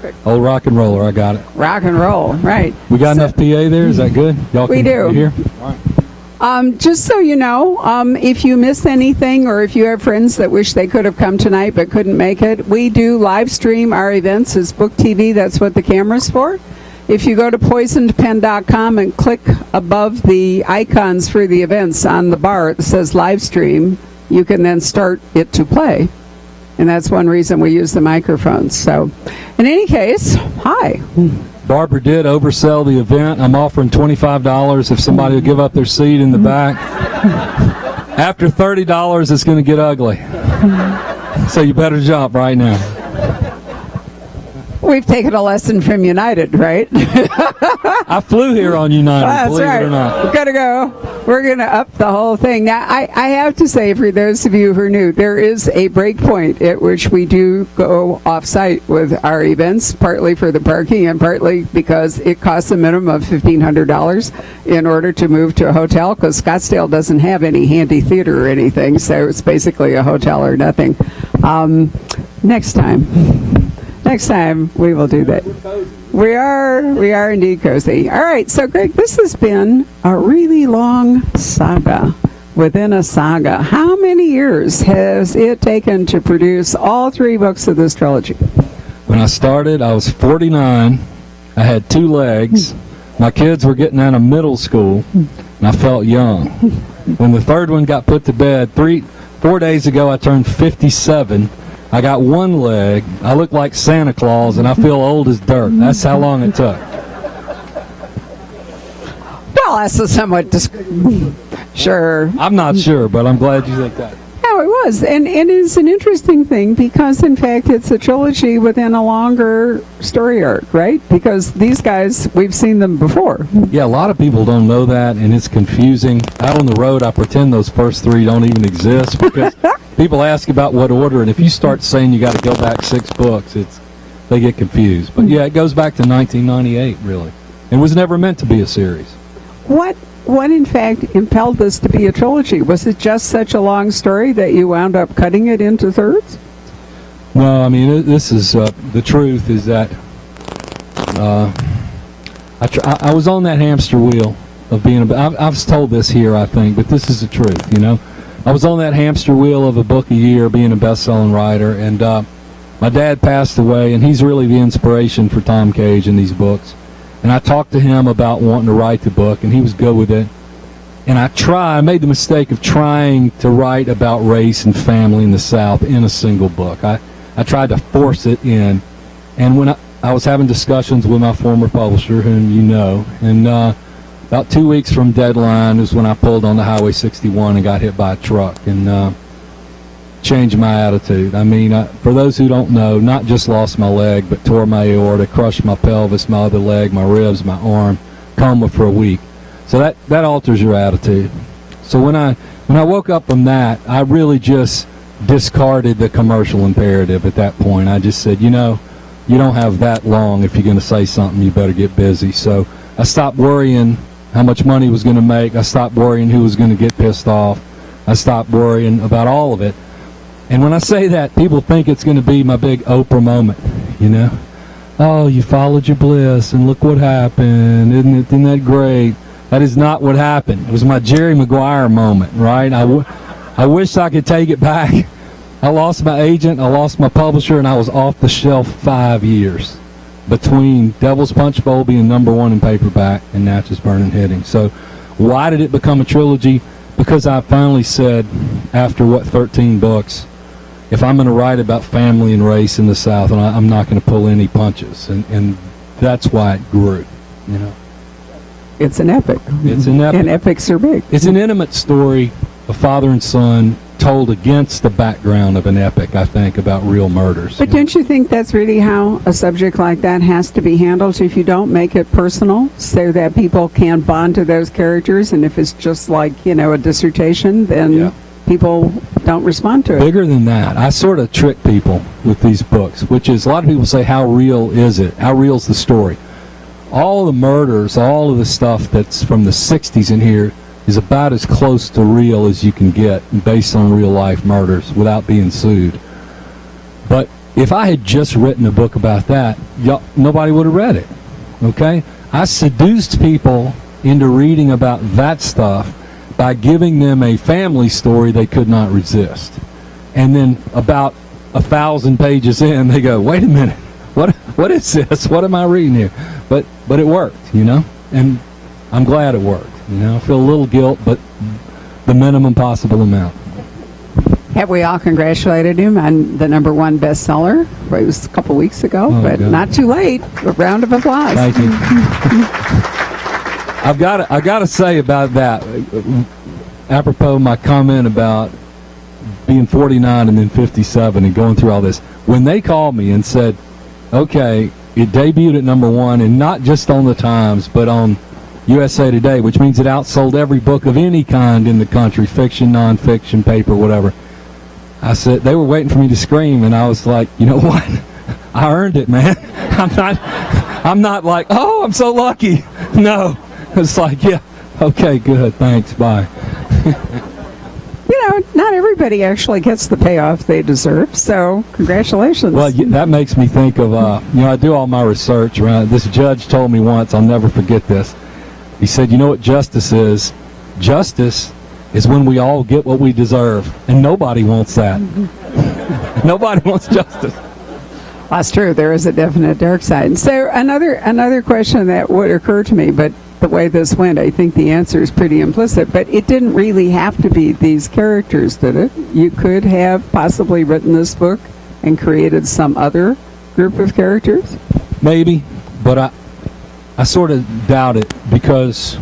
Perfect. Old rock and roller, I got it. Rock and roll, right. We got enough PA there? Is that good? Y'all We do. Hear? Just so you know, if you miss anything or if you have friends that wish they could have come tonight but couldn't make it, we do live stream our events as Book TV. That's what the camera's for. If you go to poisonedpen.com and click above the icons for the events on the bar that says live stream, you can then start it to play. And that's one reason we use the microphones. So, in any case, hi. Barbara did oversell the event. I'm offering $25 if somebody will give up their seat in the back. After $30, it's going to get ugly. So you better jump right now. We've taken a lesson from United, right? I flew here on United, That's believe right. it or not. We're gonna go. We're going to up the whole thing. Now, I have to say, for those of you who are new, there is a break point at which we do go off-site with our events, partly for the parking and partly because it costs a minimum of $1,500 in order to move to a hotel, because Scottsdale doesn't have any handy theater or anything, so it's basically a hotel or nothing. Next time we will do that. We are indeed cozy. All right, so Greg, this has been a really long saga within a saga. How many years has it taken to produce all 3 books of this trilogy? When I started, I was 49. I had 2 legs. My kids were getting out of middle school, and I felt young. When the 3rd one got put to bed, 4 days ago, I turned 57. I got 1 leg. I look like Santa Claus, and I feel old as dirt. That's how long it took. Well, that's a somewhat sure. I'm not sure, but I'm glad you think that. No, it was. And it's an interesting thing because, in fact, it's a trilogy within a longer story arc, right? Because these guys, we've seen them before. Yeah, a lot of people don't know that, and it's confusing. Out on the road, I pretend those first 3 don't even exist because people ask about what order, and if you start saying you got to go back 6 books, they get confused. But yeah, it goes back to 1998, really. It was never meant to be a series. What in fact impelled this to be a trilogy? Was it just such a long story that you wound up cutting it into thirds? No, I mean, this is the truth is that I was on that hamster wheel of being I've told this here, I think, but this is the truth, you know. I was on that hamster wheel of a book a year, being a best-selling writer, and my dad passed away, and he's really the inspiration for Tom Cage in these books. And I talked to him about wanting to write the book, and he was good with it. And I made the mistake of trying to write about race and family in the South in a single book. I tried to force it in. And when I was having discussions with my former publisher, whom you know, and about 2 weeks from deadline is when I pulled on the Highway 61 and got hit by a truck and changed my attitude. I mean, for those who don't know, not just lost my leg, but tore my aorta, crushed my pelvis, my other leg, my ribs, my arm, coma for a week. So that alters your attitude. So when I woke up from that, I really just discarded the commercial imperative at that point. I just said, you know, you don't have that long. If you're going to say something, you better get busy. So I stopped worrying how much money was going to make. I stopped worrying who was going to get pissed off. I stopped worrying about all of it. And when I say that, people think it's going to be my big Oprah moment, you know. Oh, you followed your bliss, and look what happened. Isn't that great? That is not what happened. It was my Jerry Maguire moment, right? I wish I could take it back. I lost my agent, I lost my publisher, and I was off the shelf 5 years between Devil's Punch Bowl being #1 in paperback and Natchez Burning Hitting. So why did it become a trilogy? Because I finally said, after 13 books, if I'm going to write about family and race in the South, and I'm not going to pull any punches, and that's why it grew, you know. It's an epic. It's an epic. And epics are big. It's an intimate story of father and son told against the background of an epic, I think, about real murders. But don't you think that's really how a subject like that has to be handled? If you don't make it personal so that people can bond to those characters, and if it's just like, you know, a dissertation, then people don't respond to it. Bigger than that, I sort of trick people with these books, which is, a lot of people say, how real is it? How real is the story? All the murders, all of the stuff that's from the 60s in here is about as close to real as you can get based on real life murders without being sued. But If I had just written a book about that, nobody would have read it. Okay? I seduced people into reading about that stuff by giving them a family story they could not resist. And then about 1,000 pages in, they go, wait a minute, what is this? What am I reading here? But it worked, you know? And I'm glad it worked. You know, I feel a little guilt, but the minimum possible amount. Have we all congratulated him on the #1 bestseller? It was a couple weeks ago, but God. not too late. A round of applause. Thank you. I've got to say about that, apropos my comment about being 49 and then 57 and going through all this. When they called me and said, okay, it debuted at #1, and not just on the Times, but on USA Today, which means it outsold every book of any kind in the country, fiction, nonfiction, paper, whatever. I said, they were waiting for me to scream, and I was like, you know what? I earned it, man. I'm not like, oh, I'm so lucky. No. It's like, yeah, okay, good, thanks, bye. You know, not everybody actually gets the payoff they deserve, so congratulations. Well, that makes me think of, I do all my research around. This judge told me once, I'll never forget this. He said, you know what justice is? Justice is when we all get what we deserve, and nobody wants that. Nobody wants justice. That's true. There is a definite dark side. So another question that would occur to me, but the way this went, I think the answer is pretty implicit, but it didn't really have to be these characters, did it? You could have possibly written this book and created some other group of characters? Maybe, but I sort of doubt it, because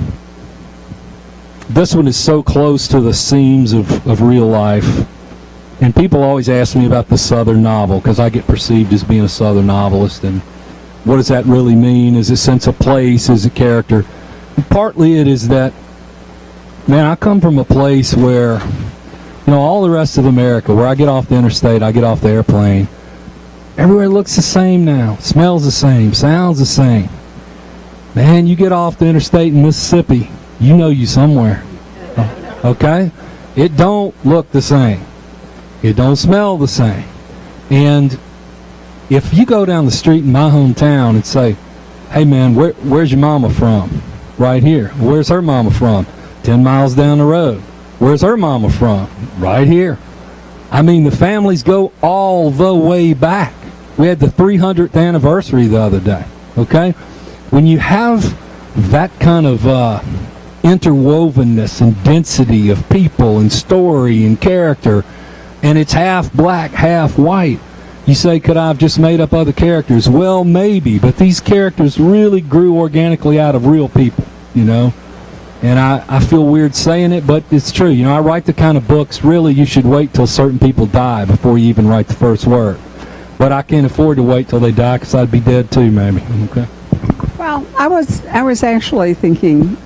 this one is so close to the seams of real life. And people always ask me about the Southern novel, because I get perceived as being a Southern novelist, and what does that really mean? Is it sense of place? Is it character? And partly it is that, man, I come from a place where, all the rest of America, where I get off the interstate, I get off the airplane, everywhere looks the same now, smells the same, sounds the same. Man, you get off the interstate in Mississippi, you know you somewhere. Okay? It don't look the same. It don't smell the same. And if you go down the street in my hometown and say, hey man, where's your mama from? Right here. Where's her mama from? 10 miles down the road. Where's her mama from? Right here. I mean, the families go all the way back. We had the 300th anniversary the other day. Okay? When you have that kind of interwovenness and density of people and story and character, and it's half black, half white, you say, could I have just made up other characters? Well, maybe, but these characters really grew organically out of real people, And I feel weird saying it, but it's true. I write the kind of books, really, you should wait till certain people die before you even write the first word. But I can't afford to wait till they die, because I'd be dead too, maybe. Okay. Well, I was actually thinking,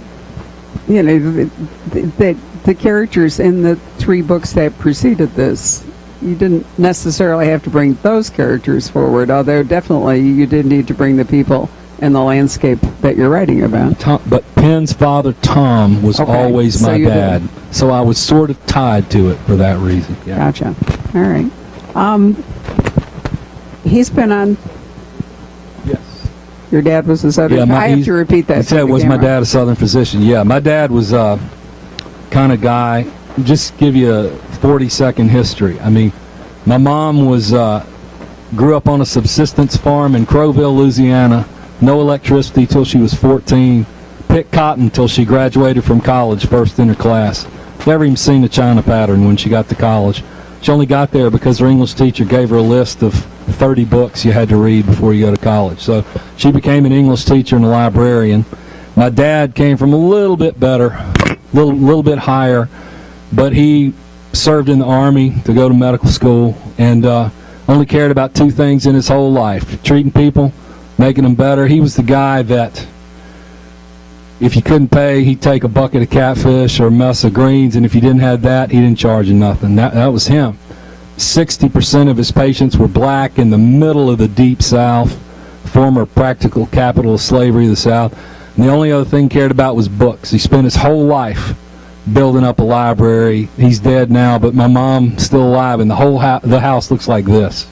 that the characters in the 3 books that preceded this, you didn't necessarily have to bring those characters forward, although definitely you did need to bring the people and the landscape that you're writing about. But Penn's father, Tom, was always my dad, so I was sort of tied to it for that reason. Yeah. Gotcha. All right. He's been on... Yes. Your dad was a Southern... I have to repeat that. He said, was my dad a Southern physician? Yeah, my dad was a kind of guy... Just give you a 40-second history. I mean, my mom grew up on a subsistence farm in Crowville, Louisiana. No electricity till she was 14. Picked cotton till she graduated from college, first in her class. Never even seen the China pattern when she got to college. She only got there because her English teacher gave her a list of 30 books you had to read before you go to college. So she became an English teacher and a librarian. My dad came from a little bit better, little bit higher, but he served in the Army to go to medical school, and only cared about 2 things in his whole life: treating people, making them better. He was the guy that if you couldn't pay, he'd take a bucket of catfish or a mess of greens, and if you didn't have that, he didn't charge you nothing. That was him. 60% of his patients were black in the middle of the Deep South, former practical capital of slavery of the South, and the only other thing he cared about was books. He spent his whole life building up a library. He's dead now, but my mom's still alive, and the whole the house looks like this,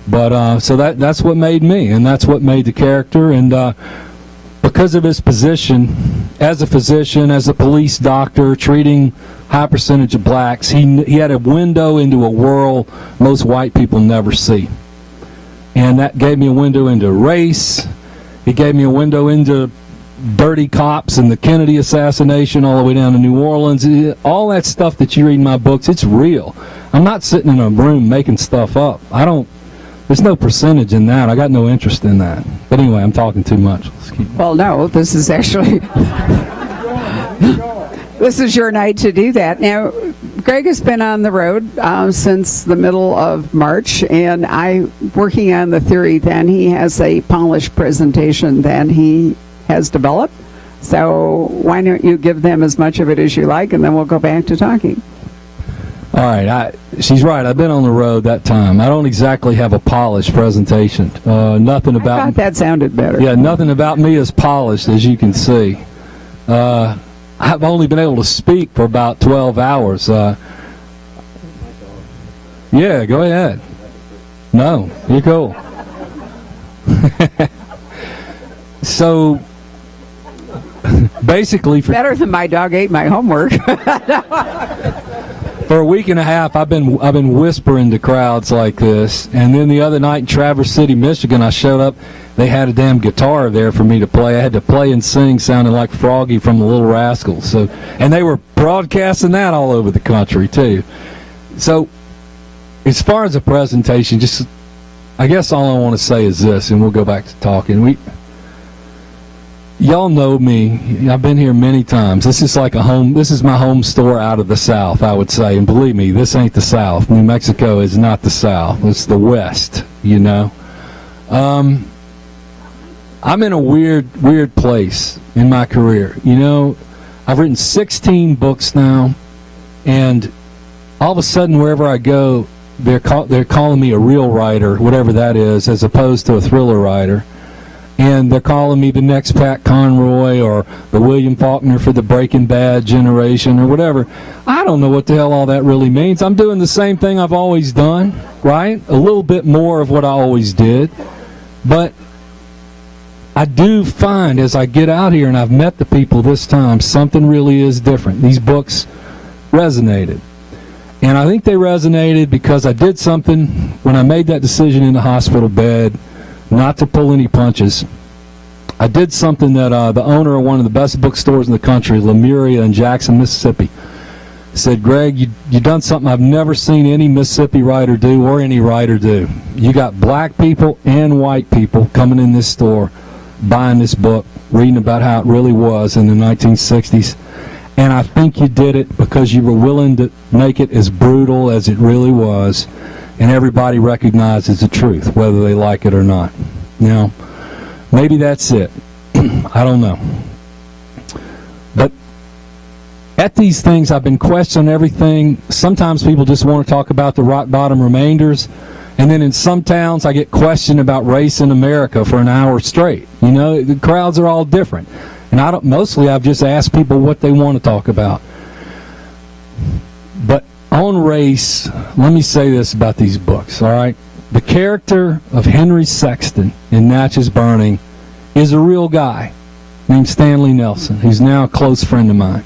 But so that's what made me, and that's what made the character. And because of his position as a physician, as a police doctor, treating high percentage of blacks, he had a window into a world most white people never see. And that gave me a window into race. It gave me a window into dirty cops and the Kennedy assassination all the way down to New Orleans. All that stuff that you read in my books, it's real. I'm not sitting in a room making stuff up. There's no percentage in that. I got no interest in that. But anyway, I'm talking too much. Let's keep going. Well, no, this is actually... This is your night to do that. Now, Greg has been on the road since the middle of March, and working on the theory then, he has a polished presentation that he has developed. So why don't you give them as much of it as you like, and then we'll go back to talking. All right, she's right. I've been on the road that time. I don't exactly have a polished presentation. Nothing about... I thought that sounded better. Yeah, nothing about me is polished, as you can see. I've only been able to speak for about 12 hours. Yeah, go ahead. No, you're cool. So, basically... Better than my dog ate my homework. For a week and a half, I've been whispering to crowds like this, and then the other night in Traverse City, Michigan, I showed up. They had a damn guitar there for me to play. I had to play and sing, sounding like Froggy from the Little Rascals. So, and they were broadcasting that all over the country too. So, as far as a presentation, I guess all I want to say is this, and we'll go back to talking. Y'all know me. I've been here many times. This is like this is my home store out of the South, I would say. And believe me, this ain't the South. New Mexico is not the South. It's the West, you know. I'm in a weird place in my career. You know, I've written 16 books now, and all of a sudden, wherever I go, they're calling me a real writer, whatever that is, as opposed to a thriller writer. And they're calling me the next Pat Conroy or the William Faulkner for the Breaking Bad generation or whatever. I don't know what the hell all that really means. I'm doing the same thing I've always done, right? A little bit more of what I always did. But I do find as I get out here and I've met the people this time, something really is different. These books resonated. And I think they resonated because I did something when I made that decision in the hospital bed, not to pull any punches. I did something that the owner of one of the best bookstores in the country, Lemuria in Jackson, Mississippi, said, Greg, you done something I've never seen any Mississippi writer do or any writer do. You got black people and white people coming in this store, buying this book, reading about how it really was in the 1960s. And I think you did it because you were willing to make it as brutal as it really was. And everybody recognizes the truth, whether they like it or not. Now, maybe that's it. I don't know. But at these things, I've been questioning everything. Sometimes people just want to talk about the rock bottom remainders. And then in some towns, I get questioned about race in America for an hour straight. You know, the crowds are all different. And mostly I've just asked people what they want to talk about. But on race, let me say this about these books, all right? The character of Henry Sexton in Natchez Burning is a real guy named Stanley Nelson, who's now a close friend of mine.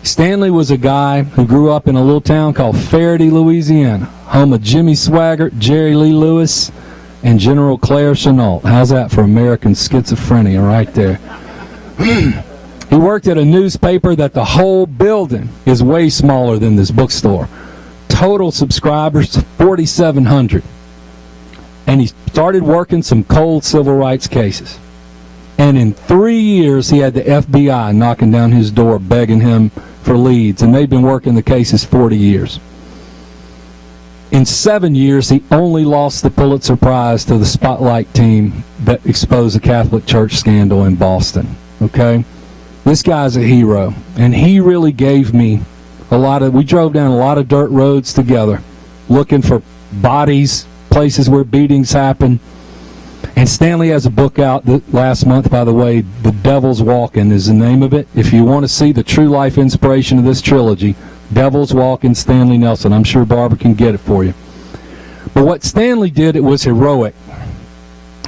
Stanley was a guy who grew up in a little town called Faraday, Louisiana, home of Jimmy Swaggart, Jerry Lee Lewis, and General Claire Chennault. How's that for American schizophrenia right there? He worked at a newspaper that the whole building is way smaller than this bookstore. Total subscribers, 4,700. And he started working some cold civil rights cases. And in 3 years, he had the FBI knocking down his door, begging him for leads. And they've been working the cases 40 years. In 7 years, he only lost the Pulitzer Prize to the Spotlight team that exposed the Catholic Church scandal in Boston. Okay? This guy's a hero, and he really gave me we drove down a lot of dirt roads together, looking for bodies, places where beatings happen. And Stanley has a book out last month, by the way, The Devil's Walking is the name of it. If you want to see the true life inspiration of this trilogy, Devil's Walking, Stanley Nelson. I'm sure Barbara can get it for you. But what Stanley did, it was heroic.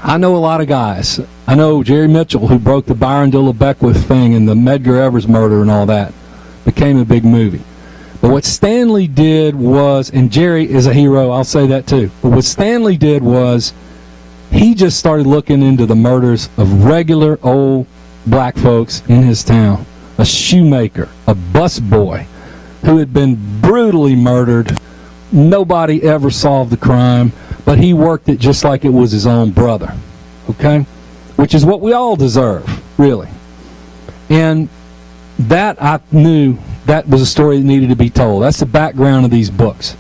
I know a lot of guys. I know Jerry Mitchell, who broke the Byron de la Beckwith thing and the Medgar Evers murder and all that. Became a big movie. But what Stanley did was, and Jerry is a hero, I'll say that too. But what Stanley did was, he just started looking into the murders of regular old black folks in his town. A shoemaker, a busboy, who had been brutally murdered. Nobody ever solved the crime, but he worked it just like it was his own brother. Okay? Which is what we all deserve, really. And that, I knew that was a story that needed to be told. That's the background of these books.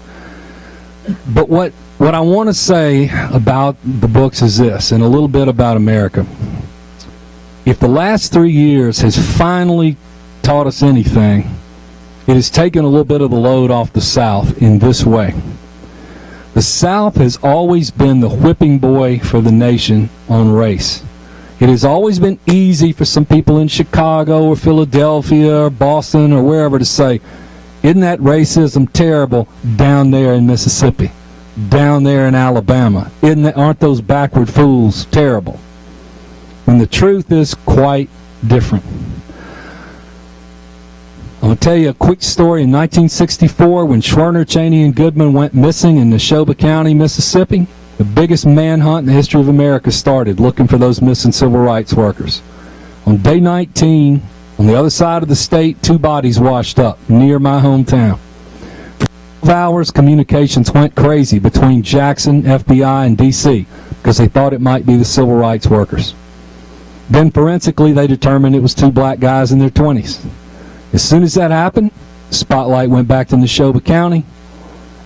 But what I want to say about the books is this, and a little bit about America. If the last 3 years has finally taught us anything, it has taken a little bit of the load off the South in this way. The South has always been the whipping boy for the nation on race. It has always been easy for some people in Chicago or Philadelphia or Boston or wherever to say, isn't that racism terrible down there in Mississippi, down there in Alabama? Aren't those backward fools terrible? When the truth is quite different. I'm going to tell you a quick story. In 1964, when Schwerner, Cheney, and Goodman went missing in Neshoba County, Mississippi, the biggest manhunt in the history of America started, looking for those missing civil rights workers. On day 19, on the other side of the state, 2 bodies washed up near my hometown. For 12 hours, communications went crazy between Jackson, FBI, and D.C. because they thought it might be the civil rights workers. Then forensically, they determined it was 2 black guys in their 20s. As soon as that happened, the spotlight went back to Neshoba County,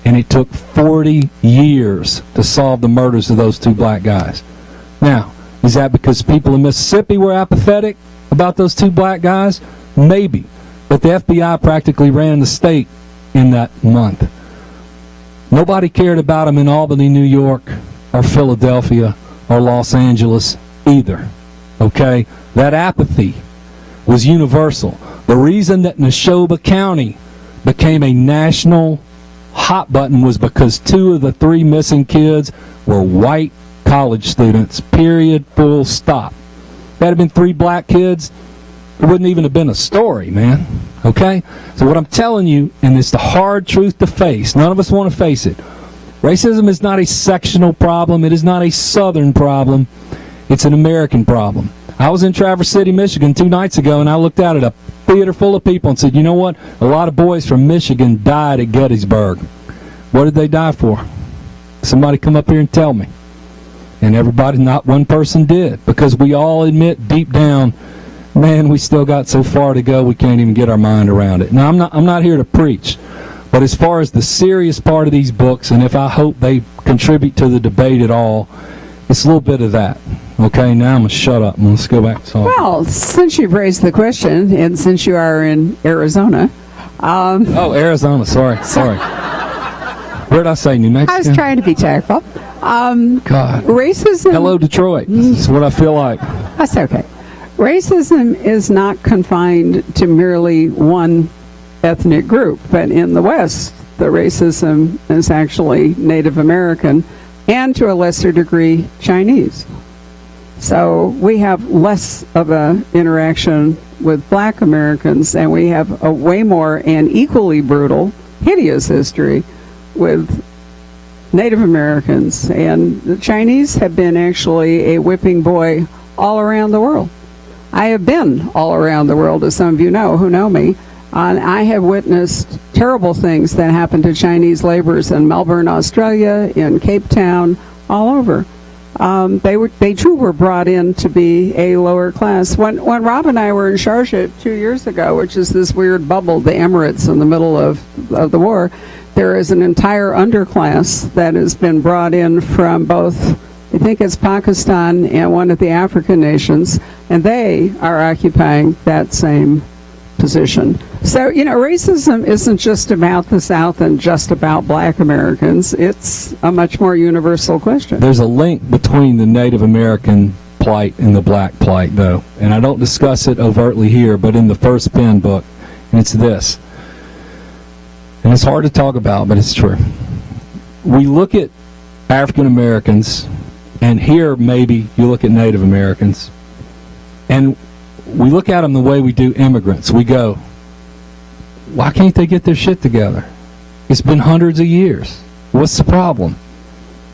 and it took 40 years to solve the murders of those 2 black guys. Now, is that because people in Mississippi were apathetic about those 2 black guys? Maybe. But the FBI practically ran the state in that month. Nobody cared about them in Albany, New York, or Philadelphia, or Los Angeles either. Okay? That apathy was universal. The reason that Neshoba County became a national hot button was because 2 of the 3 missing kids were white college students, period, full stop. If that had been 3 black kids, it wouldn't even have been a story, man. Okay? So what I'm telling you, and it's the hard truth to face, none of us want to face it, racism is not a sectional problem. It is not a Southern problem. It's an American problem. I was in Traverse City, Michigan 2 nights ago, and I looked out at a theater full of people and said, you know what? A lot of boys from Michigan died at Gettysburg. What did they die for? Somebody come up here and tell me. And everybody, not one person did, because we all admit deep down, man, we still got so far to go we can't even get our mind around it. Now, I'm not here to preach, but as far as the serious part of these books, and if I hope they contribute to the debate at all, it's a little bit of that. Okay, now I'm going to shut up and let's go back to talking. Well, since you've raised the question, and since you are in Arizona. Oh, Arizona, sorry. Where did I say, New Mexico? I was trying to be tactful. God. Racism. Hello, Detroit. This is what I feel like. That's okay. Racism is not confined to merely one ethnic group, but in the West, the racism is actually Native American and to a lesser degree Chinese. So we have less of an interaction with black Americans, and we have a way more and equally brutal, hideous history with Native Americans. And the Chinese have been actually a whipping boy all around the world. I have been all around the world, as some of you know who know me, and I have witnessed terrible things that happened to Chinese laborers in Melbourne, Australia, in Cape Town, all over. They too were brought in to be a lower class. When Rob and I were in Sharjah 2 years ago, which is this weird bubble, the Emirates in the middle of the war, there is an entire underclass that has been brought in from both, I think it's Pakistan and one of the African nations, and they are occupying that same position. So, racism isn't just about the South and just about black Americans. It's a much more universal question. There's a link between the Native American plight and the black plight, though. And I don't discuss it overtly here, but in the first pen book, and it's this. And it's hard to talk about, but it's true. We look at African Americans, and here maybe you look at Native Americans, and we look at them the way we do immigrants. We go, why can't they get their shit together? It's been hundreds of years. What's the problem?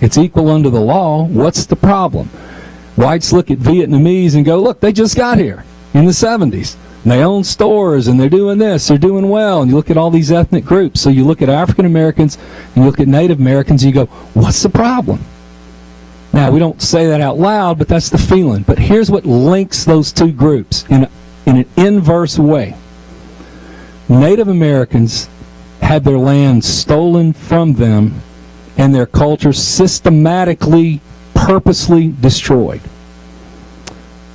It's equal under the law. What's the problem? Whites look at Vietnamese and go, look, they just got here in the 70s. And they own stores, and they're doing this, they're doing well. And you look at all these ethnic groups. So you look at African Americans, and you look at Native Americans, and you go, what's the problem? Now, we don't say that out loud, but that's the feeling. But here's what links those two groups in an inverse way. Native Americans had their land stolen from them and their culture systematically, purposely destroyed.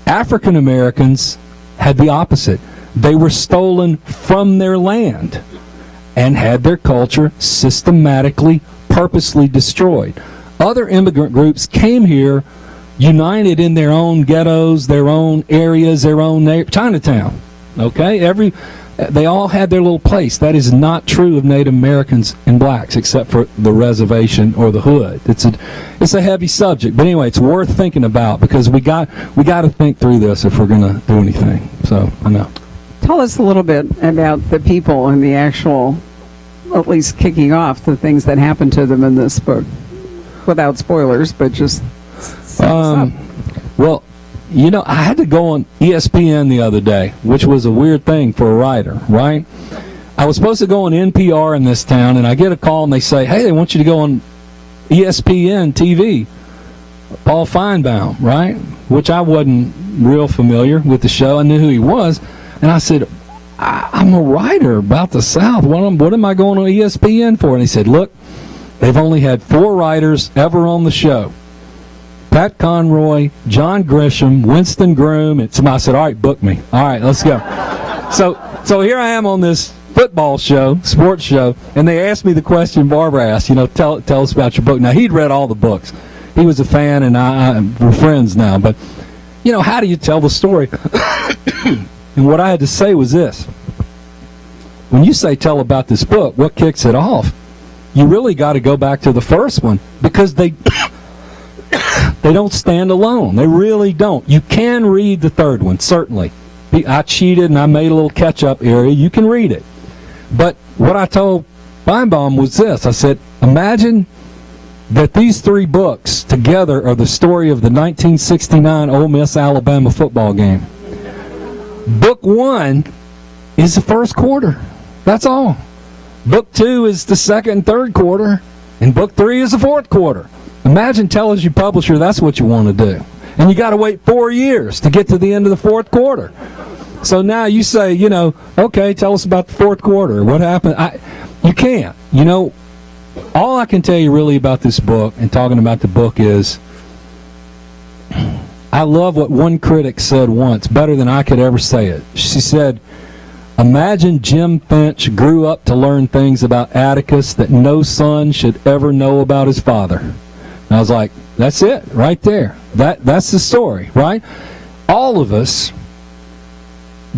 African Americans had the opposite. They were stolen from their land and had their culture systematically, purposely destroyed. Other immigrant groups came here united in their own ghettos, their own areas, their own Chinatown. Okay? They all had their little place. That is not true of Native Americans and blacks, except for the reservation or the hood. It's a heavy subject, but anyway, it's worth thinking about because we got to think through this if we're going to do anything. So I know. Tell us a little bit about the people and the actual, at least kicking off the things that happened to them in this book, without spoilers, but just sum us up. Well. You know, I had to go on ESPN the other day, which was a weird thing for a writer, right? I was supposed to go on NPR in this town, and I get a call, and they say, hey, they want you to go on ESPN TV, Paul Feinbaum, right? Which I wasn't real familiar with the show. I knew who he was. And I said, I'm a writer about the South. What am I going on ESPN for? And he said, look, they've only had 4 writers ever on the show. Pat Conroy, John Grisham, Winston Groom, and somebody said, all right, book me. All right, let's go. So here I am on this football show, sports show, and they asked me the question Barbara asked, tell us about your book. Now, he'd read all the books. He was a fan, and we're friends now. But, how do you tell the story? And what I had to say was this. When you say tell about this book, what kicks it off? You really got to go back to the first one because they don't stand alone. They really don't. You can read the third one, certainly. I cheated and I made a little catch-up area. You can read it. But what I told Feinbaum was this. I said, imagine that these 3 books together are the story of the 1969 Ole Miss-Alabama football game. Book 1 is the first quarter. That's all. Book 2 is the second and third quarter, and Book 3 is the fourth quarter. Imagine telling your publisher that's what you want to do. And you got to wait 4 years to get to the end of the fourth quarter. So now you say, okay, tell us about the fourth quarter. What happened? You can't. All I can tell you really about this book and talking about the book is I love what one critic said once, better than I could ever say it. She said, imagine Jim Finch grew up to learn things about Atticus that no son should ever know about his father. And I was like, that's it, right there. That's the story, right? All of us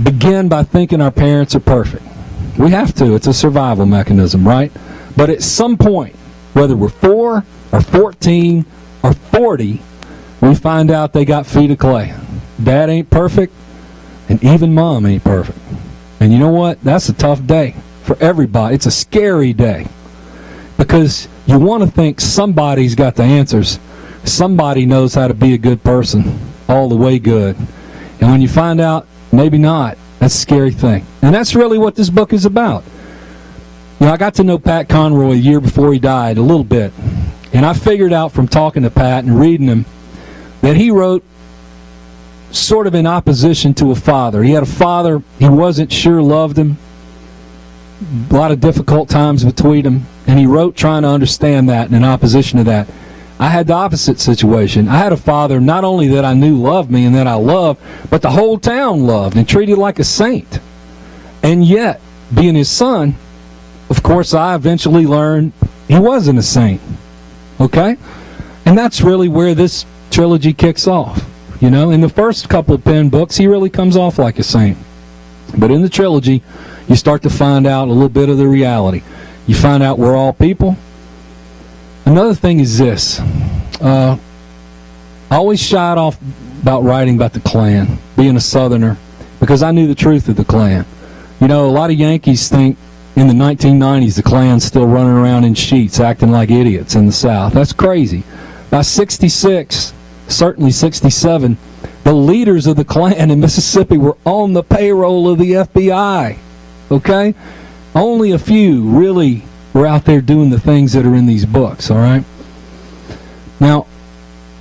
begin by thinking our parents are perfect. We have to. It's a survival mechanism, right? But at some point, whether we're 4 or 14 or 40, we find out they got feet of clay. Dad ain't perfect, and even Mom ain't perfect. And you know what? That's a tough day for everybody. It's a scary day because you want to think somebody's got the answers. Somebody knows how to be a good person, all the way good. And when you find out, maybe not, that's a scary thing. And that's really what this book is about. I got to know Pat Conroy a year before he died, a little bit. And I figured out from talking to Pat and reading him that he wrote sort of in opposition to a father. He had a father he wasn't sure loved him. A lot of difficult times between them. And he wrote trying to understand that and in opposition to that. I had the opposite situation. I had a father not only that I knew loved me and that I loved, but the whole town loved and treated like a saint. And yet, being his son, of course, I eventually learned he wasn't a saint. Okay? And that's really where this trilogy kicks off. In the first couple of Penn books, he really comes off like a saint. But in the trilogy, you start to find out a little bit of the reality. You find out we're all people. Another thing is this. I always shied off about writing about the Klan, being a Southerner, because I knew the truth of the Klan. You know, a lot of Yankees think in the 1990s the Klan's still running around in sheets acting like idiots in the South. That's crazy. By 66, certainly 67, the leaders of the Klan in Mississippi were on the payroll of the FBI. Okay? Only a few really were out there doing the things that are in these books, all right? Now,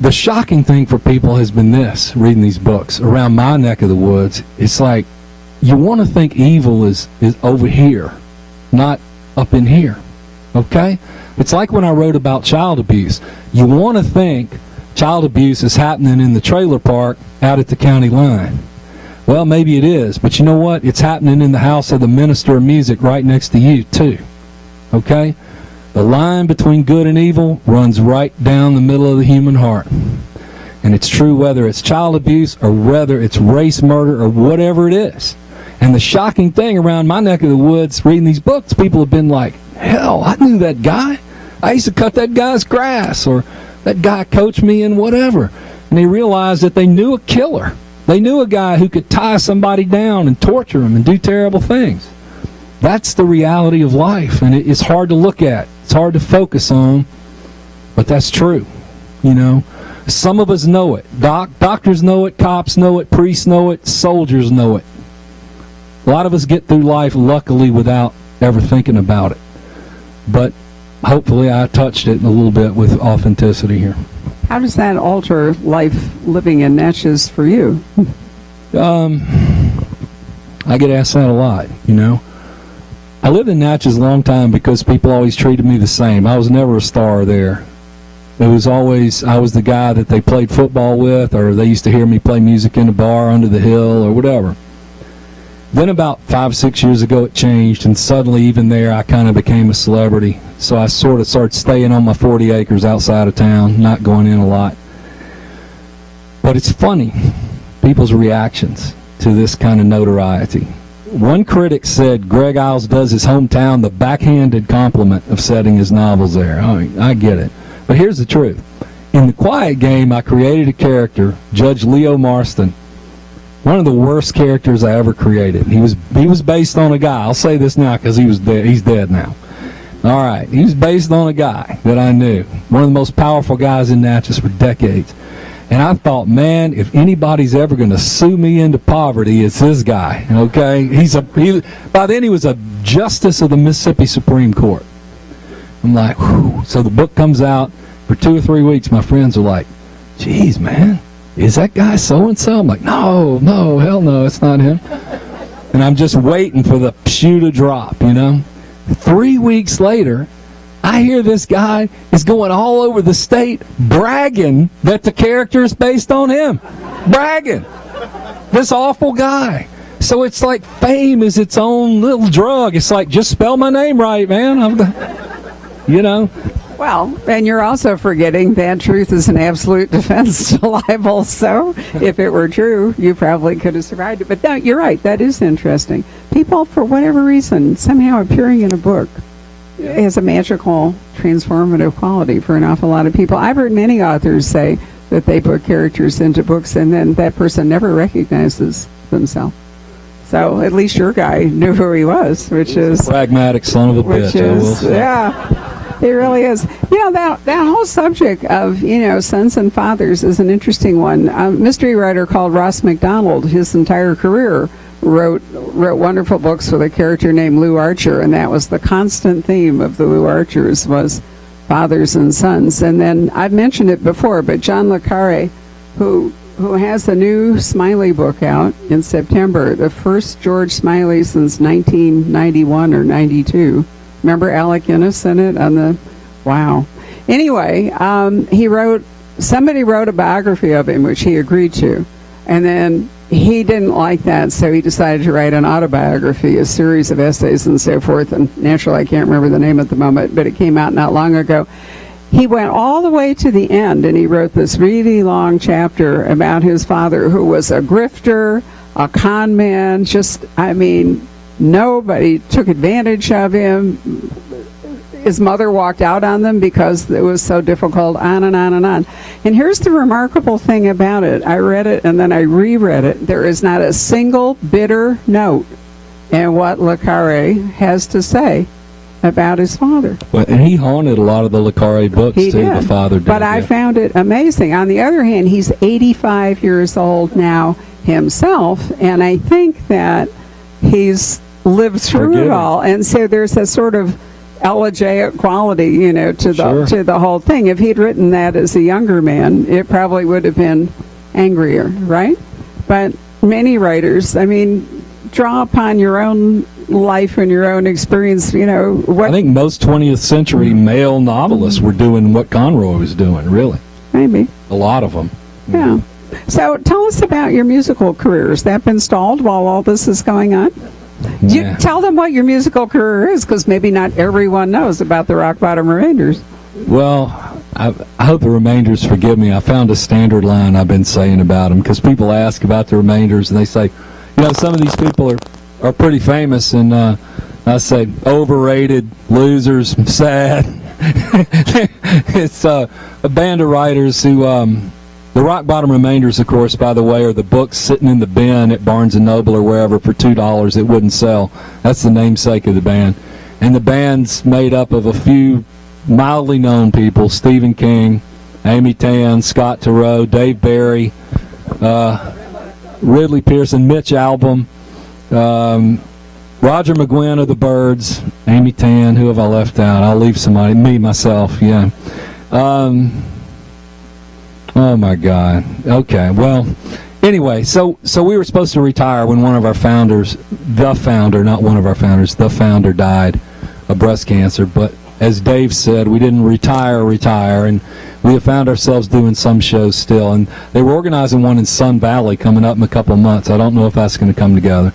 the shocking thing for people has been this, reading these books, around my neck of the woods. It's like, you want to think evil is over here, not up in here, okay? It's like when I wrote about child abuse. You want to think child abuse is happening in the trailer park out at the county line. Well, maybe it is, but you know what? It's happening in the house of the minister of music right next to you, too, okay? The line between good and evil runs right down the middle of the human heart. And it's true whether it's child abuse or whether it's race murder or whatever it is. And the shocking thing around my neck of the woods, reading these books, people have been like, hell, I knew that guy. I used to cut that guy's grass, or that guy coached me in whatever. And they realized that they knew a killer. They knew a guy who could tie somebody down and torture them and do terrible things. That's the reality of life, and it's hard to look at. It's hard to focus on, but that's true, you know. Some of us know it. Doctors know it, cops know it, priests know it, soldiers know it. A lot of us get through life, luckily, without ever thinking about it. But hopefully I touched it a little bit with authenticity here. How does that alter life living in Natchez for you? I get asked that a lot, you know. I lived in Natchez a long time because people always treated me the same. I was never a star there. It was always, I was the guy that they played football with, or they used to hear me play music in the bar under the hill or whatever. Then about 5 or 6 years ago it changed, and suddenly even there I kind of became a celebrity. So I sort of started staying on my 40 acres outside of town, not going in a lot. But it's funny, people's reactions to this kind of notoriety. One critic said Greg Iles does his hometown the backhanded compliment of setting his novels there. I get it. But here's the truth. In The Quiet Game, I created a character, Judge Leo Marston, one of the worst characters I ever created. He was based on a guy. I'll say this now because he was dead. He's dead now. All right. He was based on a guy that I knew, one of the most powerful guys in Natchez for decades. And I thought, man, if anybody's ever going to sue me into poverty, it's this guy, okay? By then he was a justice of the Mississippi Supreme Court. I'm like, whew. So the book comes out. For 2 or 3 weeks, my friends are like, geez, man, is that guy so-and-so? I'm like, no, hell no, it's not him. And I'm just waiting for the shoe to drop, you know? 3 weeks later, I hear this guy is going all over the state bragging that the character is based on him. Bragging. This awful guy. So it's like fame is its own little drug. It's like, just spell my name right, man. You know? Well, and you're also forgetting that truth is an absolute defense to libel. So if it were true, you probably could have survived it. But no, you're right. That is interesting. People, for whatever reason, somehow appearing in a book has a magical, transformative quality for an awful lot of people. I've heard many authors say that they put characters into books and then that person never recognizes themselves. So at least your guy knew who he was, which is... pragmatic son of a bitch, I will say. Yeah, it really is. You know, that whole subject of, sons and fathers is an interesting one. A mystery writer called Ross MacDonald, his entire career, wrote wonderful books with a character named Lou Archer, and that was the constant theme of the Lou Archers was fathers and sons. And then I've mentioned it before, but John le Carre, who has a new Smiley book out in September, the first George Smiley since 1991 or 92. Remember Alec Guinness in it on the... Wow. Anyway, somebody wrote a biography of him, which he agreed to, and then he didn't like that, so he decided to write an autobiography, a series of essays and so forth, and naturally I can't remember the name at the moment, but it came out not long ago. He went all the way to the end, and he wrote this really long chapter about his father, who was a grifter, a con man, nobody took advantage of him. his mother walked out on them because it was so difficult, on and on and on. And here's the remarkable thing about it. I read it and then I reread it. There is not a single bitter note in what Le Carre has to say about his father. Well, and he haunted a lot of the Le Carre books, He too, did. the father did. But I found it amazing. On the other hand, he's 85 years old now himself, and I think that he's lived through it Forgiving. all. And so there's a sort of elegiac quality, you know, to the Sure. to the whole thing. If he'd written that as a younger man, it probably would have been angrier, right? But many writers, I mean, draw upon your own life and your own experience, you know. What, I think most 20th century male novelists were doing what Conroy was doing, really. maybe. A lot of them. Yeah. So tell us about your musical career. Has that been stalled while all this is going on? You Yeah. tell them what your musical career is, because maybe not everyone knows about the Rock Bottom Remainders. Well, I hope the Remainders forgive me. I found a standard line I've been saying about them, because people ask about the Remainders, and they say, you know, some of these people are pretty famous, and I say, overrated, losers, sad. It's a band of writers who, the Rock Bottom Remainders, of course, by the way, are the books sitting in the bin at Barnes & Noble or wherever for $2 it wouldn't sell. That's the namesake of the band. And the band's made up of a few mildly known people: Stephen King, Amy Tan, Scott Turow, Dave Barry, Ridley Pearson, Mitch Albom, Roger McGuinn of the Byrds, Amy Tan. Who have I left out? I'll leave somebody. Me, myself, yeah. Oh, my God. Okay, well, anyway, so we were supposed to retire when one of our founders, the founder, not one of our founders, the founder died of breast cancer. But as Dave said, we didn't retire, and we have found ourselves doing some shows still. And they were organizing one in Sun Valley coming up in a couple of months. I don't know if that's going to come together.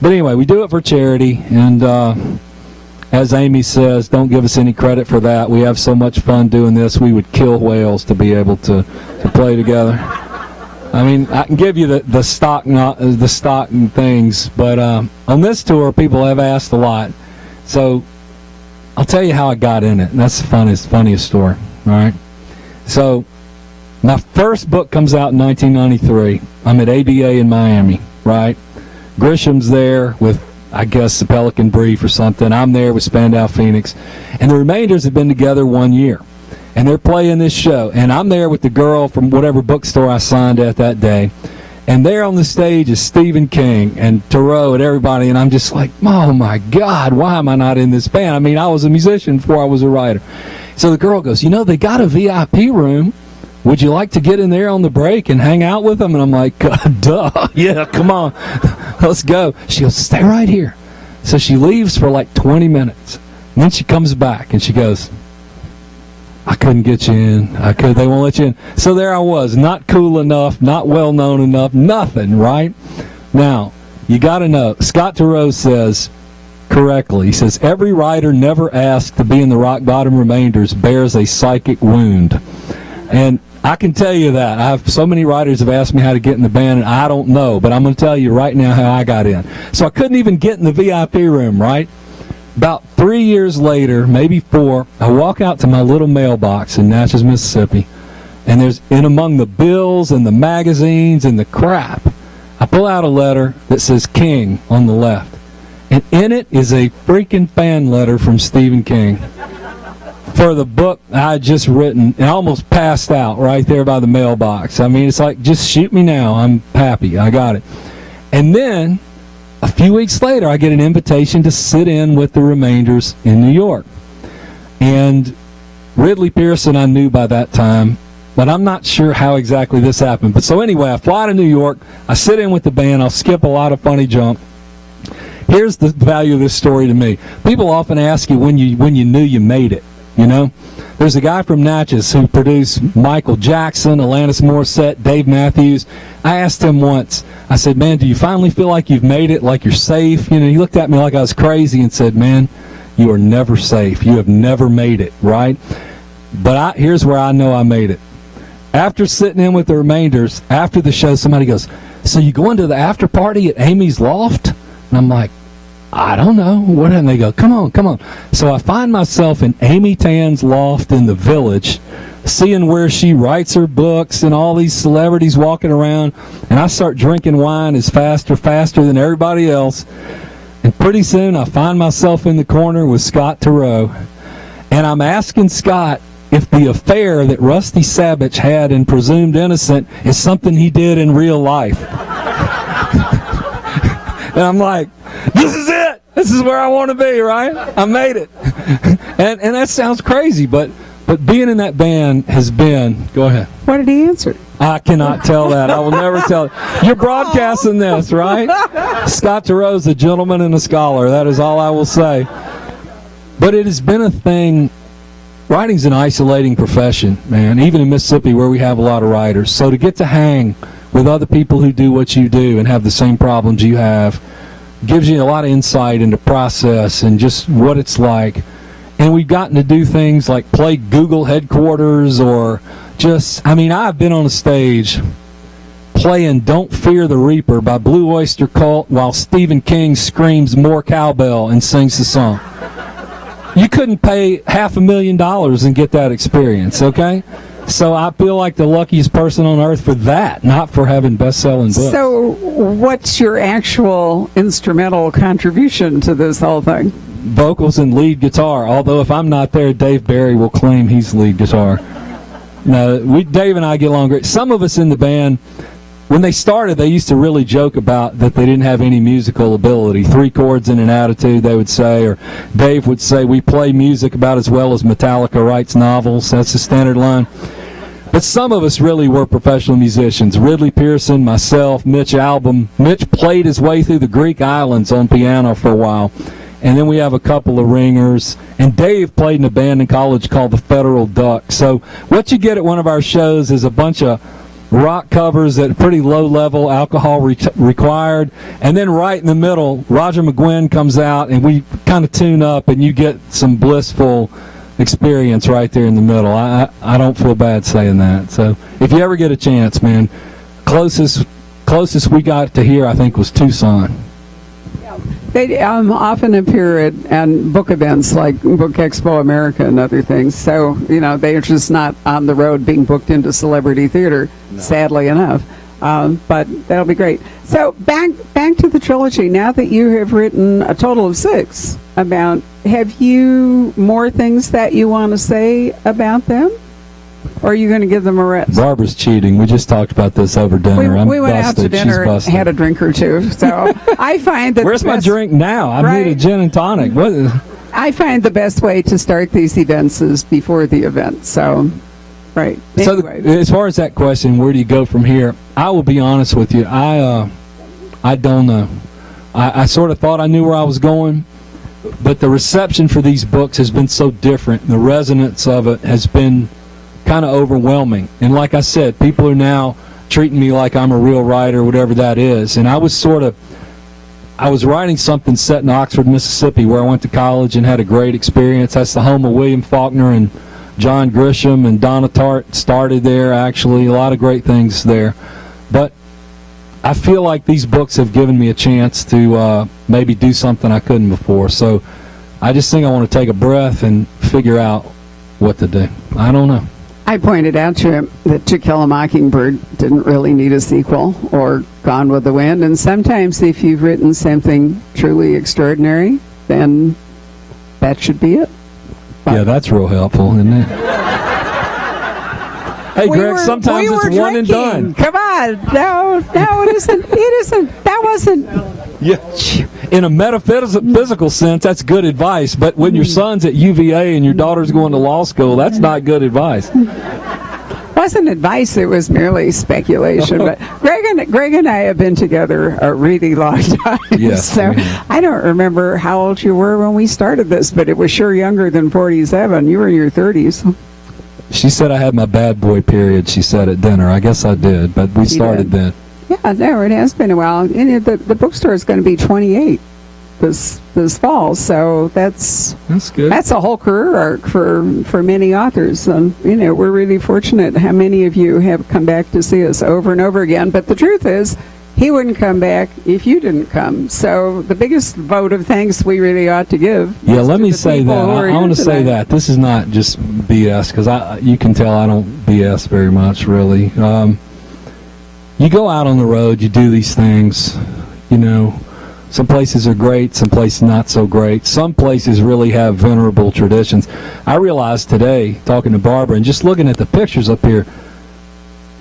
But anyway, we do it for charity, and as Amy says, don't give us any credit for that. We have so much fun doing this, we would kill whales to be able to play together. I mean, I can give you the stock and things, but on this tour, people have asked a lot. So I'll tell you how I got in it, and that's the funniest story, all right? So my first book comes out in 1993. I'm at ABA in Miami, right? Grisham's there with, I guess, the Pelican Brief or something. I'm there with Spandau Phoenix. And the Remainders have been together 1 year. And they're playing this show. And I'm there with the girl from whatever bookstore I signed at that day. And there on the stage is Stephen King and Turow and everybody. And I'm just like, oh, my God, why am I not in this band? I mean, I was a musician before I was a writer. So the girl goes, you know, they got a VIP room. Would you like to get in there on the break and hang out with them? And I'm like, duh, yeah, come on, let's go. She goes, stay right here. So she leaves for like 20 minutes. And then she comes back and she goes, I couldn't get you in. They won't let you in. So there I was, not cool enough, not well known enough, nothing, right? Now, you got to know, Scott Turow says correctly, he says, every writer never asked to be in the Rock Bottom Remainders bears a psychic wound. And I can tell you that. I have so many writers have asked me how to get in the band, and I don't know, but I'm going to tell you right now how I got in. So I couldn't even get in the VIP room, right? About 3 years later, maybe 4, I walk out to my little mailbox in Natchez, Mississippi, and there's in among the bills and the magazines and the crap, I pull out a letter that says King on the left. And in it is a freaking fan letter from Stephen King for the book I had just written, and I almost passed out right there by the mailbox. I mean, it's like, just shoot me now. I'm happy. I got it. And then, a few weeks later, I get an invitation to sit in with the Remainders in New York. And Ridley Pearson I knew by that time, but I'm not sure how exactly this happened. But so anyway, I fly to New York. I sit in with the band. I'll skip a lot of funny junk. Here's the value of this story to me. People often ask you when you knew you made it. You know, there's a guy from Natchez who produced Michael Jackson, Alanis Morissette, Dave Matthews. I asked him once, I said, man, do you finally feel like you've made it, like you're safe? You know, he looked at me like I was crazy and said, man, you are never safe. You have never made it, right? But here's where I know I made it. After sitting in with the Remainders, after the show, somebody goes, so you going to the after party at Amy's Loft? And I'm like, I don't know. What? And they go, come on, come on. So I find myself in Amy Tan's loft in the Village, seeing where she writes her books and all these celebrities walking around, and I start drinking wine as faster than everybody else. And pretty soon I find myself in the corner with Scott Turow, and I'm asking Scott if the affair that Rusty Sabich had in Presumed Innocent is something he did in real life. And I'm like, this is it. This is where I want to be, right? I made it. And that sounds crazy, but being in that band has been... Go ahead. What did he answer? I cannot tell that. I will never tell it. You're broadcasting this, right? Scott Turow's a gentleman and a scholar. That is all I will say. But it has been a thing. Writing's an isolating profession, man, even in Mississippi where we have a lot of writers. So to get to hang with other people who do what you do and have the same problems you have gives you a lot of insight into process and just what it's like. And we've gotten to do things like play Google headquarters or just, I mean, I've been on a stage playing Don't Fear the Reaper by Blue Oyster Cult while Stephen King screams more cowbell and sings the song. You couldn't pay $500,000 and get that experience, okay? So I feel like the luckiest person on earth for that, not for having best-selling books. So what's your actual instrumental contribution to this whole thing? Vocals and lead guitar, although if I'm not there, Dave Barry will claim he's lead guitar. No, Dave and I get along great. Some of us in the band, when they started, they used to really joke about that they didn't have any musical ability. 3 chords and an attitude, they would say, or Dave would say, we play music about as well as Metallica writes novels. That's the standard line. But some of us really were professional musicians. Ridley Pearson, myself, Mitch Albom. Mitch played his way through the Greek islands on piano for a while. And then we have a couple of ringers. And Dave played in a band in college called the Federal Duck. So what you get at one of our shows is a bunch of rock covers at a pretty low level, alcohol required. And then right in the middle, Roger McGuinn comes out and we kind of tune up and you get some blissful experience right there in the middle. I don't feel bad saying that. So if you ever get a chance, man, closest we got to hear, I think, was Tucson. They often appear at book events like Book Expo America and other things. So, they're just not on the road being booked into celebrity theater, sadly enough. But that'll be great. So back to the trilogy. Now that you have written a total of 6 have you more things that you want to say about them? Or are you going to give them a rest? Barbara's cheating. We just talked about this over dinner. We went out to dinner and had a drink or two. So I find that where's my drink now? I need a gin and tonic. I find the best way to start these events is before the event. So, right. Anyway. So as far as that question, where do you go from here? I will be honest with you. I don't know. I sort of thought I knew where I was going, but the reception for these books has been so different. The resonance of it has been kind of overwhelming. And like I said, people are now treating me like I'm a real writer, whatever that is. And I was writing something set in Oxford, Mississippi, where I went to college and had a great experience. That's the home of William Faulkner and John Grisham, and Donna Tartt started there, actually. A lot of great things there. But I feel like these books have given me a chance to maybe do something I couldn't before. So I just think I want to take a breath and figure out what to do. I don't know. I pointed out to him that To Kill a Mockingbird didn't really need a sequel, or Gone with the Wind. And sometimes if you've written something truly extraordinary, then that should be it. But yeah, that's real helpful, isn't it? Hey, Greg, sometimes it's one and done. Come on. No, it isn't. It isn't. That wasn't. Yeah. In a metaphysical sense, that's good advice. But when your son's at UVA and your daughter's going to law school, that's not good advice. Wasn't advice, it was merely speculation. But Greg and I have been together a really long time. Yes, so I don't remember how old you were when we started this, but it was sure younger than 47. You were in your 30s. She said I had my bad boy period, she said at dinner. I guess I did, but we started then. Yeah, no, it has been a while. And the bookstore is going to be 28 this fall, so that's good. That's a whole career arc for many authors. And we're really fortunate how many of you have come back to see us over and over again. But the truth is, he wouldn't come back if you didn't come. So the biggest vote of thanks we really ought to give. Yeah, let me say that. I want to say that this is not just BS, because you can tell I don't BS very much, really. You go out on the road, you do these things, you know. Some places are great, some places not so great. Some places really have venerable traditions. I realized today, talking to Barbara, and just looking at the pictures up here,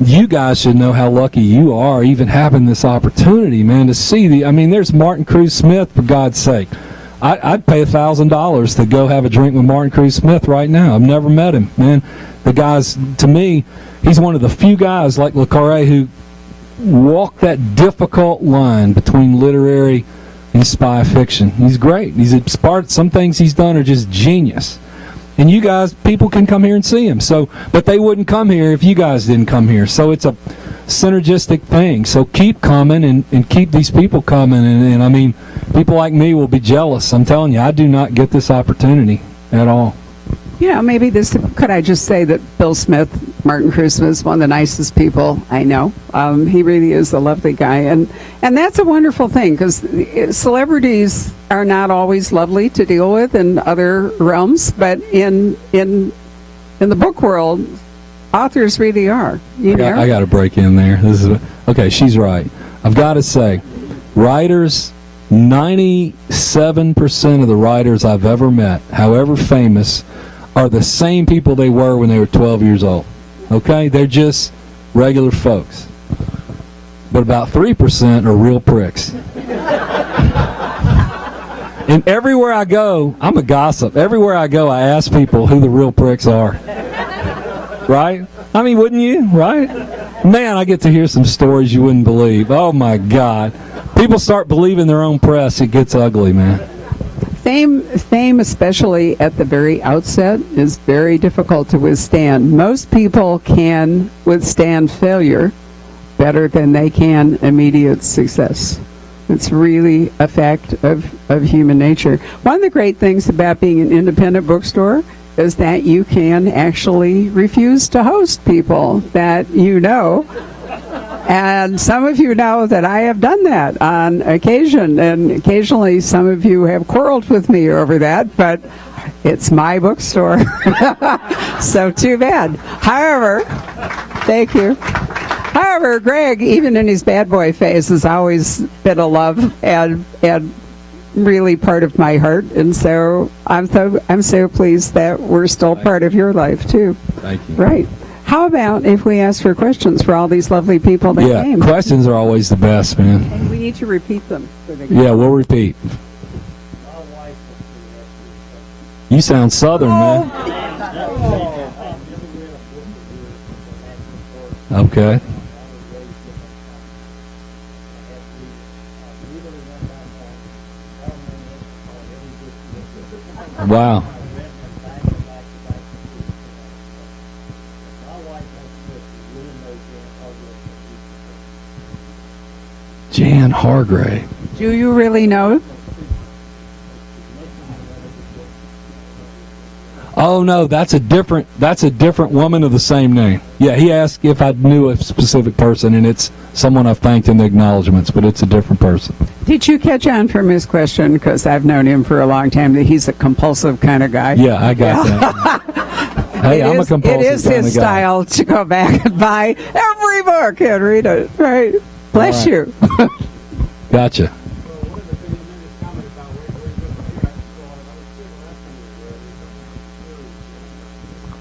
you guys should know how lucky you are even having this opportunity, man, to see there's Martin Cruz Smith, for God's sake. I'd pay $1,000 to go have a drink with Martin Cruz Smith right now. I've never met him, man. The guy's, to me, he's one of the few guys like Le Carre who walk that difficult line between literary and spy fiction. He's great. Some things he's done are just genius. And you guys, people can come here and see him. But they wouldn't come here if you guys didn't come here. So it's a synergistic thing. So keep coming and keep these people coming. And people like me will be jealous. I'm telling you, I do not get this opportunity at all. Maybe could I just say that Bill Smith, Martin Cruz Smith, is one of the nicest people I know. He really is a lovely guy. And that's a wonderful thing, because celebrities are not always lovely to deal with in other realms, but in the book world, authors really are. I got to break in there. Okay, she's right. I've got to say, writers, 97% of the writers I've ever met, however famous, are the same people they were when they were 12 years old. Okay? They're just regular folks. But about 3% are real pricks. And everywhere I go, I'm a gossip. Everywhere I go, I ask people who the real pricks are. Right? Wouldn't you? Right? Man, I get to hear some stories you wouldn't believe. Oh, my God. People start believing their own press. It gets ugly, man. Fame, especially at the very outset, is very difficult to withstand. Most people can withstand failure better than they can immediate success. It's really a fact of human nature. One of the great things about being an independent bookstore is that you can actually refuse to host people that you know. And some of you know that I have done that on occasion, and occasionally some of you have quarreled with me over that, but it's my bookstore. So too bad. However, thank you. However, Greg, even in his bad boy phase, has always been a love and really part of my heart, and so I'm so pleased that we're still part of your life too. Thank you. Right. How about if we ask for questions for all these lovely people that came? Yeah, questions are always the best, man. And we need to repeat them. Yeah, we'll repeat. You sound Southern, man. Okay. Wow. Jan Hargrave. Do you really know? Oh no, that's a different woman of the same name. Yeah, he asked if I knew a specific person, and it's someone I've thanked in the acknowledgments, but it's a different person. Did you catch on from his question? Because I've known him for a long time, that he's a compulsive kind of guy. Yeah, I got that. Hey, I'm a compulsive kind of guy. It is his style to go back and buy every book and read it. Right. Bless you. Gotcha.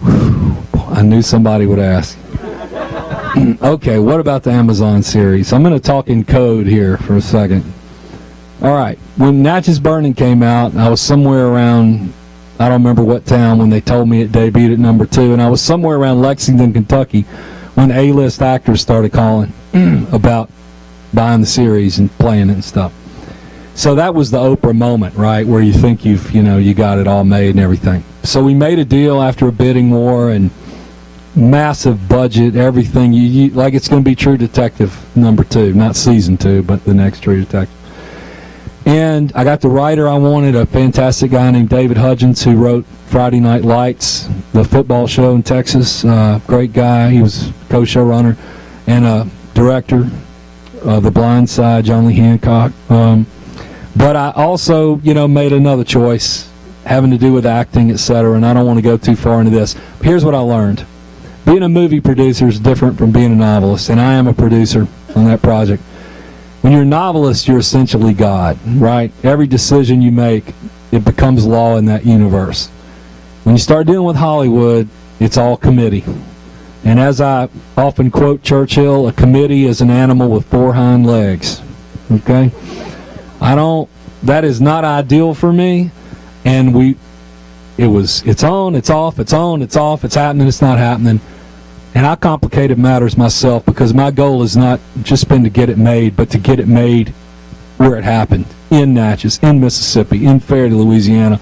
I knew somebody would ask. Okay, what about the Amazon series? I'm going to talk in code here for a second. All right, when Natchez Burning came out, I was somewhere around, I don't remember what town, when they told me it debuted at number 2, and I was somewhere around Lexington, Kentucky, when A-list actors started calling about buying the series and playing it and stuff. So that was the Oprah moment, right, where you think you got it all made and everything. So we made a deal after a bidding war and massive budget, everything. You like, it's going to be True Detective number 2, not season 2, but the next True Detective. And I got the writer I wanted, a fantastic guy named David Hudgens, who wrote Friday Night Lights, the football show in Texas. Great guy. He was co-showrunner and a director. The Blind Side, John Lee Hancock. But I also, made another choice having to do with acting, etc., and I don't want to go too far into this. But here's what I learned. Being a movie producer is different from being a novelist, and I am a producer on that project. When you're a novelist, you're essentially God, right? Every decision you make, it becomes law in that universe. When you start dealing with Hollywood, it's all committee. And as I often quote Churchill, a committee is an animal with 4 hind legs. Okay? That is not ideal for me. And it's on, it's off, it's on, it's off, it's happening, it's not happening. And I complicated matters myself because my goal has not just been to get it made, but to get it made where it happened, in Natchez, in Mississippi, in Faraday, Louisiana.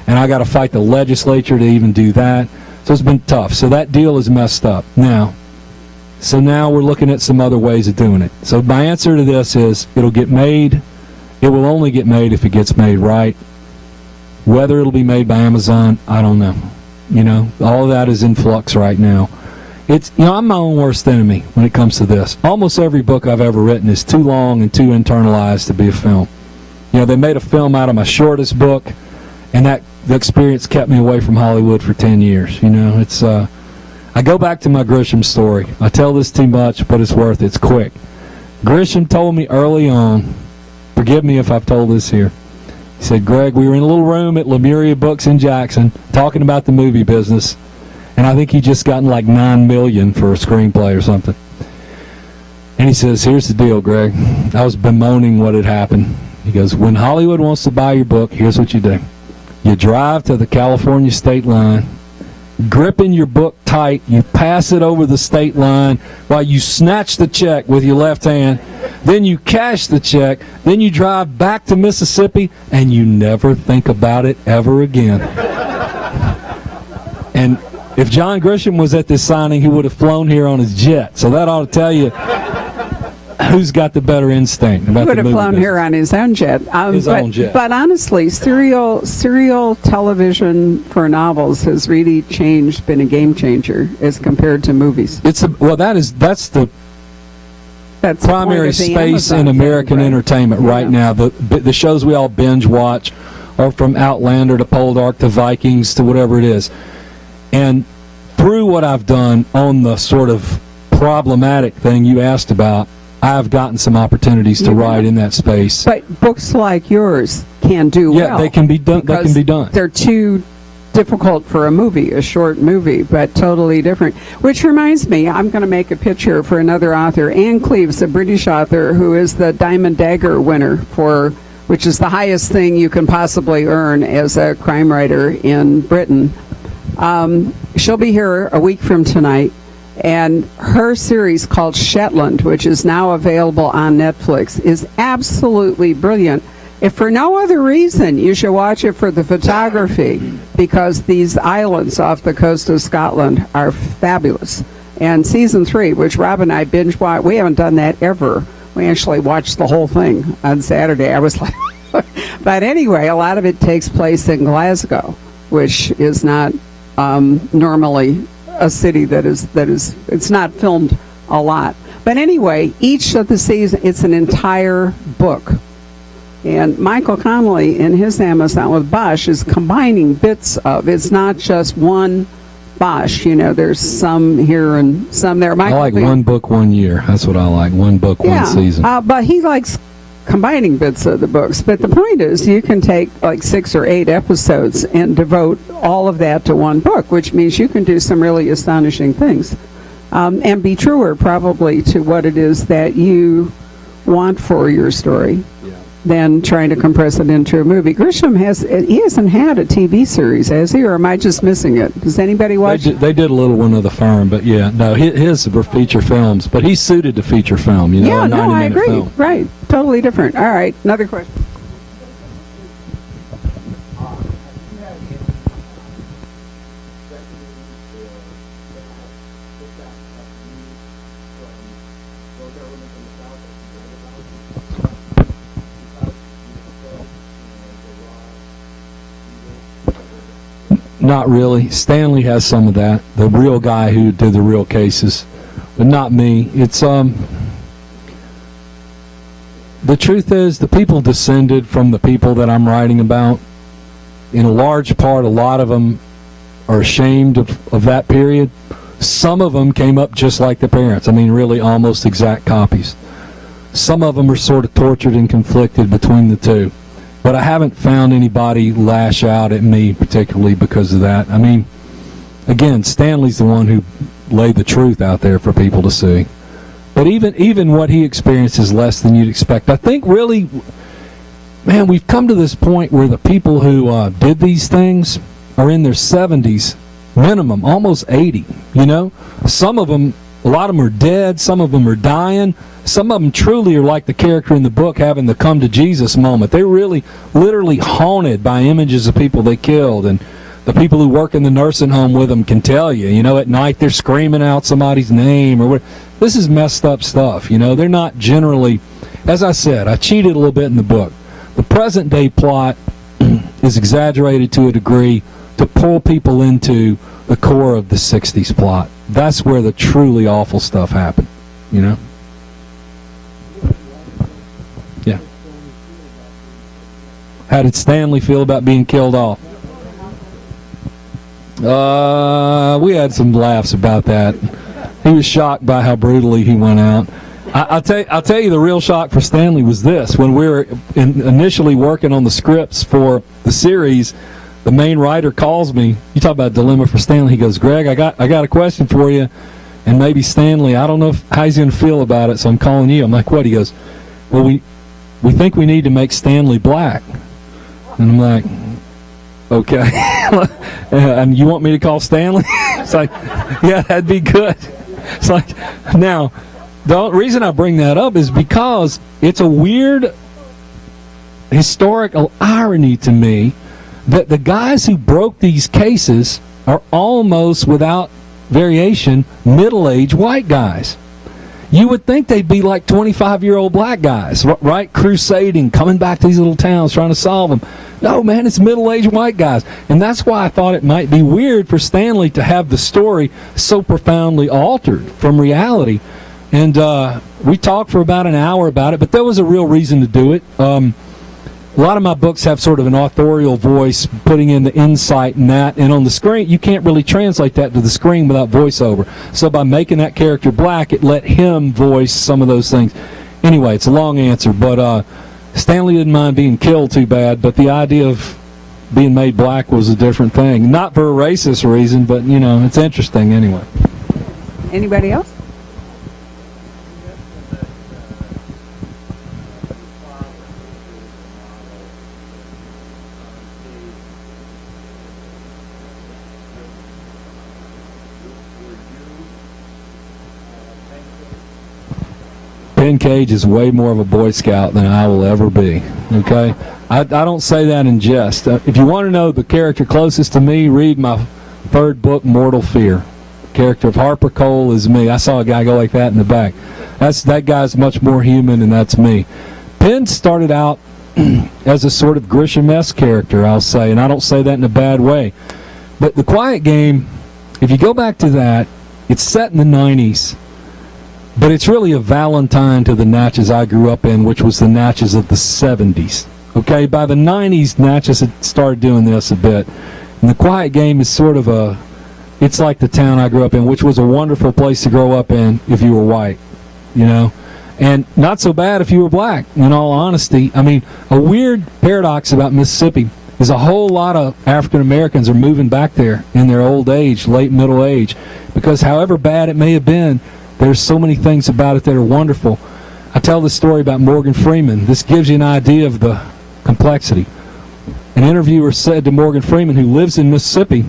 And I got to fight the legislature to even do that. So it's been tough. So that deal is messed up now. So now we're looking at some other ways of doing it. So my answer to this is it'll get made. It will only get made if it gets made right. Whether it'll be made by Amazon, I don't know. All of that is in flux right now. I'm my own worst enemy when it comes to this. Almost every book I've ever written is too long and too internalized to be a film. They made a film out of my shortest book, and the experience kept me away from Hollywood for 10 years. I go back to my Grisham story. I tell this too much, but it's worth it. It's quick. Grisham told me early on, forgive me if I've told this here, he said, Greg, we were in a little room at Lemuria Books in Jackson talking about the movie business, and I think he just gotten like $9 million for a screenplay or something. And he says, here's the deal, Greg. I was bemoaning what had happened. He goes, when Hollywood wants to buy your book, here's what you do. You drive to the California state line, gripping your book tight, you pass it over the state line while you snatch the check with your left hand, then you cash the check, then you drive back to Mississippi, and you never think about it ever again. And if John Grisham was at this signing, he would have flown here on his jet. So that ought to tell you who's got the better instinct about the movie business. He would have flown here on his own jet. Own jet. But honestly, serial television for novels has really been a game changer as compared to movies. That's the primary space in American entertainment right now. The shows we all binge watch are from Outlander to Poldark to Vikings to whatever it is. And through what I've done on the sort of problematic thing you asked about, I've gotten some opportunities to write in that space. But books like yours can do well. Yeah, they can be done. That can be done. They're too difficult for a short movie, but totally different. Which reminds me, I'm going to make a picture for another author, Anne Cleves, a British author who is the Diamond Dagger winner which is the highest thing you can possibly earn as a crime writer in Britain. She'll be here a week from tonight. And her series called Shetland, which is now available on Netflix, is absolutely brilliant. If for no other reason, you should watch it for the photography, because these islands off the coast of Scotland are fabulous. And season 3, which Rob and I binge watched, we haven't done that ever. We actually watched the whole thing on Saturday. I was like, but anyway, a lot of it takes place in Glasgow, which is not normally a city that is it's not filmed a lot. But anyway, each of the seasons, it's an entire book. And Michael Connolly in his Amazon with Bosch is combining bits of, it's not just one Bosch, there's some here and some there. I like one book 1 year. That's what I like. One book, one season. But he likes combining bits of the books. But the point is, you can take like 6 or 8 episodes and devote all of that to one book, which means you can do some really astonishing things, and be truer probably to what it is that you want for your story than trying to compress it into a movie. Grisham hasn't had a TV series, has he, or am I just missing it? Does anybody watch? They did a little one of The Firm, but his were feature films, but he's suited to feature film, a 90-minute I agree. film. Right, totally different. All right, another question. Not really. Stanley has some of that. The real guy who did the real cases, but not me. It's the truth is, the people descended from the people that I'm writing about. In a large part, a lot of them are ashamed of that period. Some of them came up just like their parents. I mean, really almost exact copies. Some of them are sort of tortured and conflicted between the two. But I haven't found anybody lash out at me particularly because of that. I mean, again, Stanley's the one who laid the truth out there for people to see. But even what he experienced is less than you'd expect. I think really, man, we've come to this point where the people who did these things are in their 70s, minimum, almost 80, you know? Some of them, a lot of them are dead, some of them are dying. Some of them truly are like the character in the book having the come to Jesus moment. They're really, literally haunted by images of people they killed. And the people who work in the nursing home with them can tell you, you know, at night they're screaming out somebody's name or what. This is messed up stuff, you know. They're not generally, as I said, I cheated a little bit in the book. The present day plot is exaggerated to a degree to pull people into the core of the 60s plot. That's where the truly awful stuff happened, you know. Yeah. How did Stanley feel about being killed off? We had some laughs about that. He was shocked by how brutally he went out. I'll tell you the real shock for Stanley was this. When we were initially working on the scripts for the series, the main writer calls me. You talk about a dilemma for Stanley. He goes, Greg, I got a question for you, and maybe Stanley, I don't know how he's going to feel about it, so I'm calling you. I'm like, what? He goes, well, we think we need to make Stanley black. And I'm like, okay. And you want me to call Stanley? It's like, yeah, that'd be good. It's like, now, the reason I bring that up is because it's a weird historical irony to me that the guys who broke these cases are almost, without variation, middle-aged white guys. You would think they'd be like 25-year-old black guys, right? Crusading, coming back to these little towns, trying to solve them. No, man, it's middle-aged white guys. And that's why I thought it might be weird for Stanley to have the story so profoundly altered from reality. And we talked for about an hour about it, but there was a real reason to do it. A lot of my books have sort of an authorial voice, putting in the insight and that. And on the screen, you can't really translate that to the screen without voiceover. So by making that character black, it let him voice some of those things. Anyway, it's a long answer, but Stanley didn't mind being killed too bad, but the idea of being made black was a different thing. Not for a racist reason, but, you know, it's interesting anyway. Anybody else? Ben Cage is way more of a Boy Scout than I will ever be, okay? I don't say that in jest. If you want to know the character closest to me, read my third book, Mortal Fear. The character of Harper Cole is me. I saw a guy go like that in the back. That guy's much more human, and that's me. Penn started out as a sort of Grisham-esque character, I'll say, and I don't say that in a bad way. But The Quiet Game, if you go back to that, it's set in the 90s. But it's really a Valentine to the Natchez I grew up in, which was the Natchez of the 70s. Okay, by the 90s, Natchez had started doing this a bit. And The Quiet Game is sort of it's like the town I grew up in, which was a wonderful place to grow up in if you were white, you know. And not so bad if you were black, in all honesty. I mean, a weird paradox about Mississippi is a whole lot of African Americans are moving back there in their old age, late middle age, because however bad it may have been, there's so many things about it that are wonderful. I tell this story about Morgan Freeman. This gives you an idea of the complexity. An interviewer said to Morgan Freeman, who lives in Mississippi,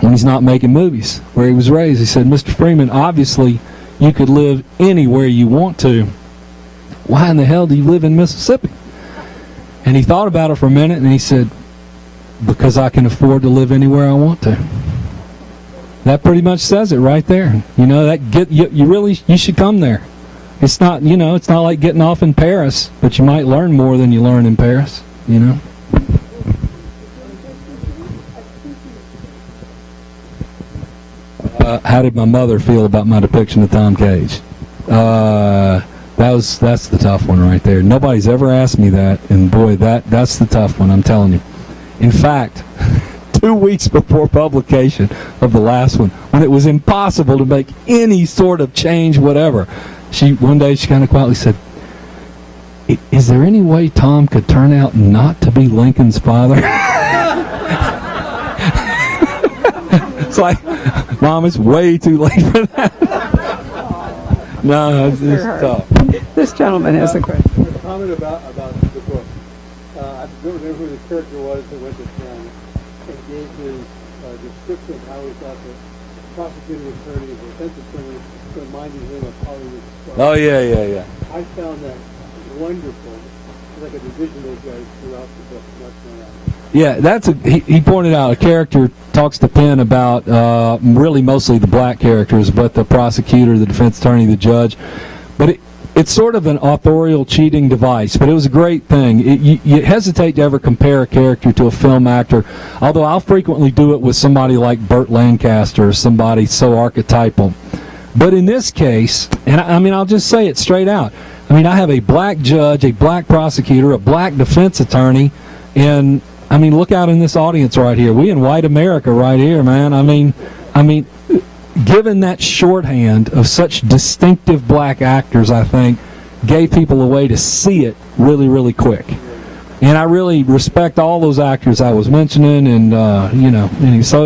when he's not making movies, where he was raised, he said, Mr. Freeman, obviously you could live anywhere you want to. Why in the hell do you live in Mississippi? And he thought about it for a minute, and he said, because I can afford to live anywhere I want to. That pretty much says it right there. You know, you should come there. It's not, you know, it's not like getting off in Paris, but you might learn more than you learn in Paris, you know. How did my mother feel about my depiction of Tom Cage? That That's the tough one right there. Nobody's ever asked me that, and boy, that's the tough one, I'm telling you. In fact, 2 weeks before publication of the last one, when it was impossible to make any sort of change, whatever, one day she kind of quietly said, "Is there any way Tom could turn out not to be Lincoln's father?" It's like, Mom, it's way too late for that. No, it's tough. This gentleman has a question. A comment about the book. I don't remember who the character was that went to town and gave his description of how he thought the prosecuting attorney, the defense attorney, reminded him of Hollywood stars. Oh, yeah. I found that wonderful. It's like a division of guys throughout the book. Yeah, he pointed out a character talks to Penn about really mostly the black characters, but the prosecutor, the defense attorney, the judge. But it's sort of an authorial cheating device, but it was a great thing. You hesitate to ever compare a character to a film actor, although I'll frequently do it with somebody like Burt Lancaster or somebody so archetypal. But in this case, and I mean, I'll just say it straight out. I mean, I have a black judge, a black prosecutor, a black defense attorney, and I mean, look out in this audience right here. We in white America right here, man. I mean, given that shorthand of such distinctive black actors, I think, gave people a way to see it really, really quick. And I really respect all those actors I was mentioning, and anyway, so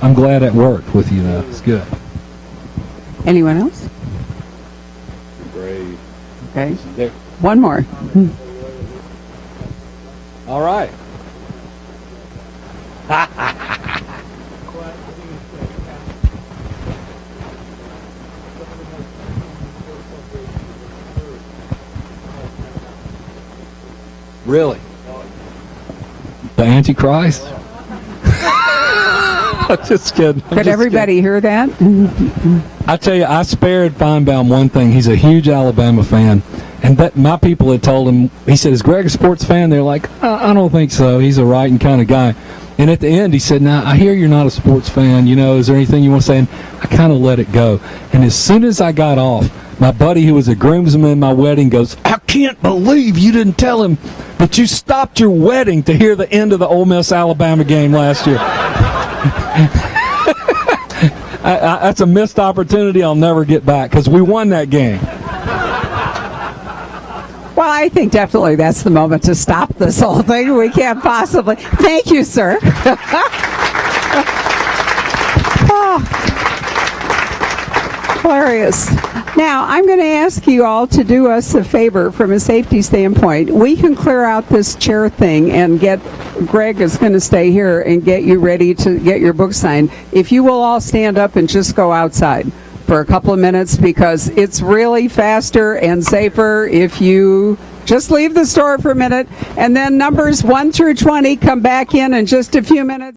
I'm glad that worked with you, though. It's good. Anyone else? Great. Okay. There. One more. All right. Really? The Antichrist? I'm just kidding. Could everybody hear that? I tell you, I spared Feinbaum one thing. He's a huge Alabama fan. And my people had told him, he said, "Is Greg a sports fan?" They're like, I don't think so. He's a writing kind of guy. And at the end, he said, "Now, I hear you're not a sports fan. Is there anything you want to say?" And I kind of let it go. And as soon as I got off, my buddy who was a groomsman in my wedding goes, "I can't believe you didn't tell him that you stopped your wedding to hear the end of the Ole Miss Alabama game last year." That's a missed opportunity I'll never get back, because we won that game. Well, I think definitely that's the moment to stop this whole thing. We can't possibly. Thank you, sir. Hilarious. Now, I'm going to ask you all to do us a favor from a safety standpoint. We can clear out this chair thing and Greg is going to stay here and get you ready to get your book signed. If you will all stand up and just go outside for a couple of minutes, because it's really faster and safer if you just leave the store for a minute, and then numbers 1 through 20 come back in just a few minutes.